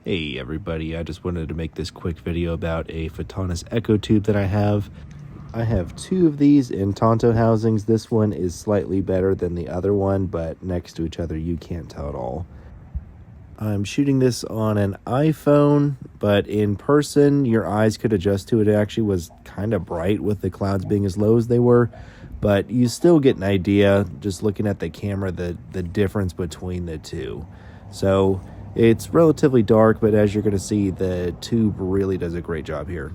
Hey everybody, I just wanted to make this quick video about a Photonis Echo tube that I have. I have two of these in Tanto housings. This one is slightly better than the other one, but next to each other you can't tell at all. I'm shooting this on an iPhone, but in person your eyes could adjust to it. It actually was kind of bright with the clouds being as low as they were, but you still get an idea just looking at the camera the difference between the two. So it's relatively dark, but as you're going to see, the tube really does a great job here.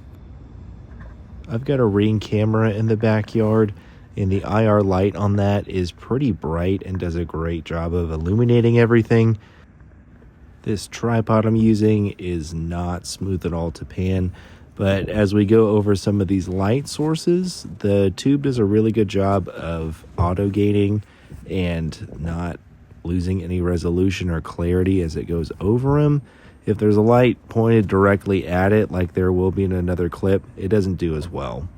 I've got a Ring camera in the backyard, and the IR light on that is pretty bright and does a great job of illuminating everything. This tripod I'm using is not smooth at all to pan, but as we go over some of these light sources, the tube does a really good job of auto gating and not losing any resolution or clarity as it goes over them. If there's a light pointed directly at it, like there will be in another clip, it doesn't do as well.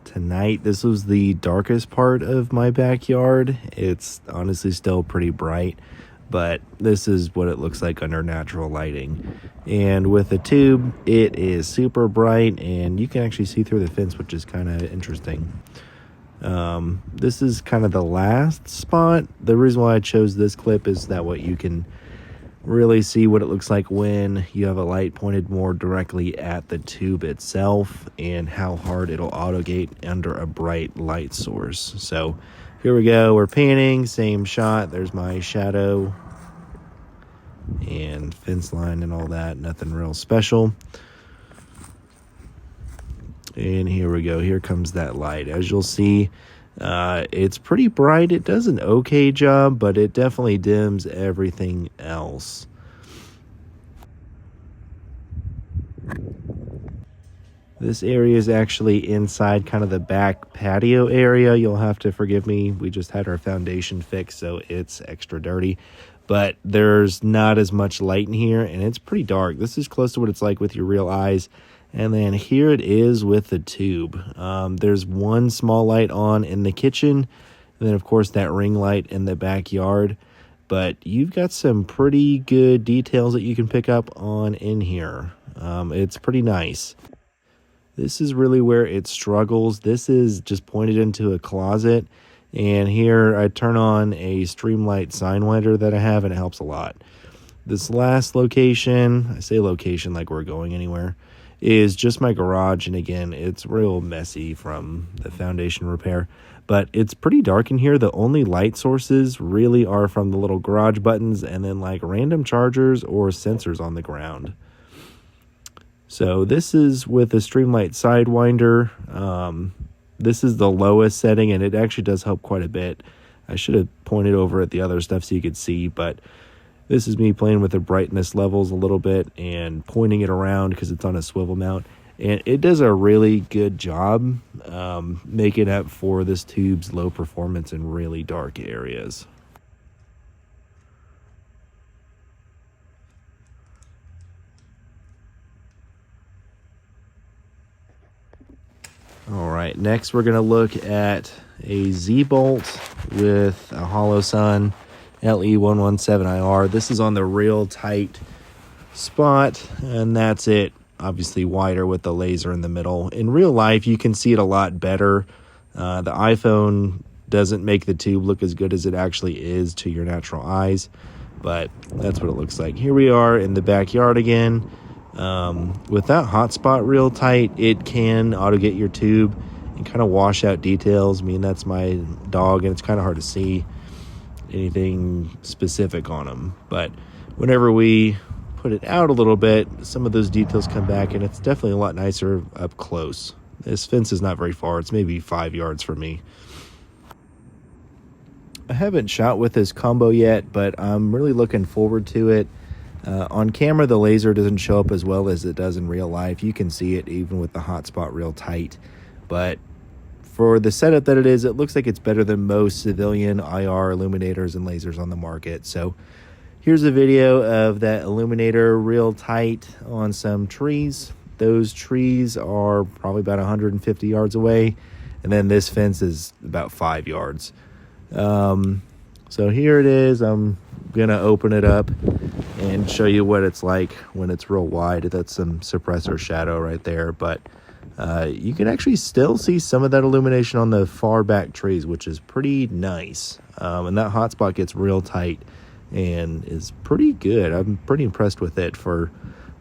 Tonight, this was the darkest part of my backyard. It's honestly still pretty bright, but this is what it looks like under natural lighting. And with the tube, it is super bright, and you can actually see through the fence, which is kind of interesting. This is kind of the last spot. The reason why I chose this clip is that way you can really see what it looks like when you have a light pointed more directly at the tube itself and how hard it'll auto-gate under a bright light source. So here we go, we're panning, same shot. There's my shadow and fence line and all that, nothing real special. And here we go, here comes that light. As you'll see, it's pretty bright. It does an okay job, but it definitely dims everything else. This area is actually inside kind of the back patio area. You'll have to forgive me. We just had our foundation fixed, so it's extra dirty. But there's not as much light in here, and it's pretty dark. This is close to what it's like with your real eyes. And then here it is with the tube. There's one small light on in the kitchen, and then of course that ring light in the backyard. But you've got some pretty good details that you can pick up on in here. It's pretty nice. This is really where it struggles. This is just pointed into a closet, and here I turn on a Streamlight Sidewinder that I have, and it helps a lot. This last location, I say location like we're going anywhere, is just my garage, and again, it's real messy from the foundation repair, but it's pretty dark in here. The only light sources really are from the little garage buttons and then like random chargers or sensors on the ground. So this is with the Streamlight Sidewinder. This is the lowest setting, and it actually does help quite a bit. I should have pointed over at the other stuff so you could see, but this is me playing with the brightness levels a little bit and pointing it around because it's on a swivel mount. And it does a really good job making up for this tube's low performance in really dark areas. All right, next we're going to look at a Z-bolt with a Holosun LE117IR. This is on the real tight spot, and that's it. Obviously wider with the laser in the middle. In real life, you can see it a lot better. The iPhone doesn't make the tube look as good as it actually is to your natural eyes, but that's what it looks like. Here we are in the backyard again. With that hotspot real tight, it can auto-get your tube and kind of wash out details. I mean, that's my dog, and it's kind of hard to see anything specific on them. But whenever we put it out a little bit, some of those details come back, and it's definitely a lot nicer up close. This fence is not very far. It's maybe 5 yards from me. I haven't shot with this combo yet, but I'm really looking forward to it. On camera, the laser doesn't show up as well as it does in real life. You can see it even with the hotspot real tight. But for the setup that it is, it looks like it's better than most civilian IR illuminators and lasers on the market. So here's a video of that illuminator real tight on some trees. Those trees are probably about 150 yards away. And then this fence is about 5 yards. So here it is. I'm gonna open it up and show you what it's like when it's real wide. That's some suppressor shadow right there, but you can actually still see some of that illumination on the far back trees, which is pretty nice. And that hotspot gets real tight and is pretty good. I'm pretty impressed with it for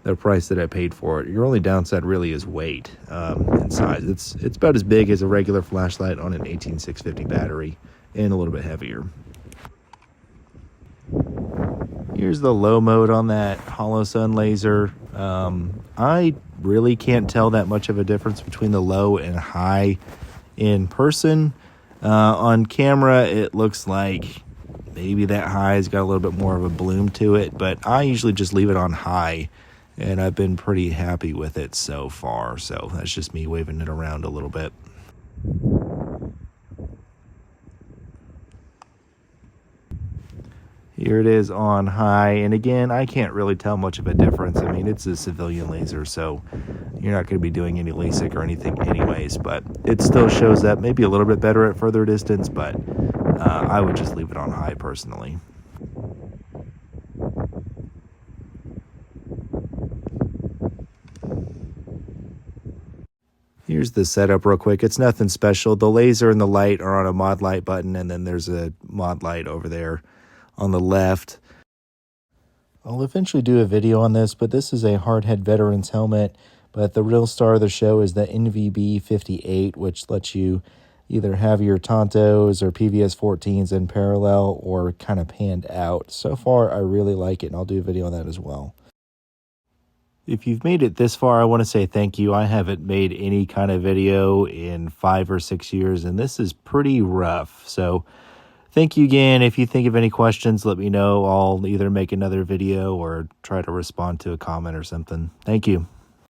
the price that I paid for it. Your only downside really is weight and size. It's about as big as a regular flashlight on an 18650 battery and a little bit heavier. Here's the low mode on that Holosun laser. I really can't tell that much of a difference between the low and high in person. On camera, it looks like maybe that high's got a little bit more of a bloom to it, but I usually just leave it on high, and I've been pretty happy with it so far. So that's just me waving it around a little bit. Here it is on high, and again, I can't really tell much of a difference. I mean, it's a civilian laser, so you're not going to be doing any LASIK or anything anyways, but it still shows up maybe a little bit better at further distance, but I would just leave it on high personally. Here's the setup real quick. It's nothing special. The laser and the light are on a mod light button, and then there's a mod light over there on the left. I'll eventually do a video on this, but this is a hardhead veteran's helmet, but the real star of the show is the NVB58, which lets you either have your Tantos or PVS 14s in parallel or kind of panned out. So far, I really like it, and I'll do a video on that as well. If you've made it this far, I want to say thank you. I haven't made any kind of video in 5 or 6 years, and this is pretty rough. So thank you again. If you think of any questions, let me know. I'll either make another video or try to respond to a comment or something. Thank you.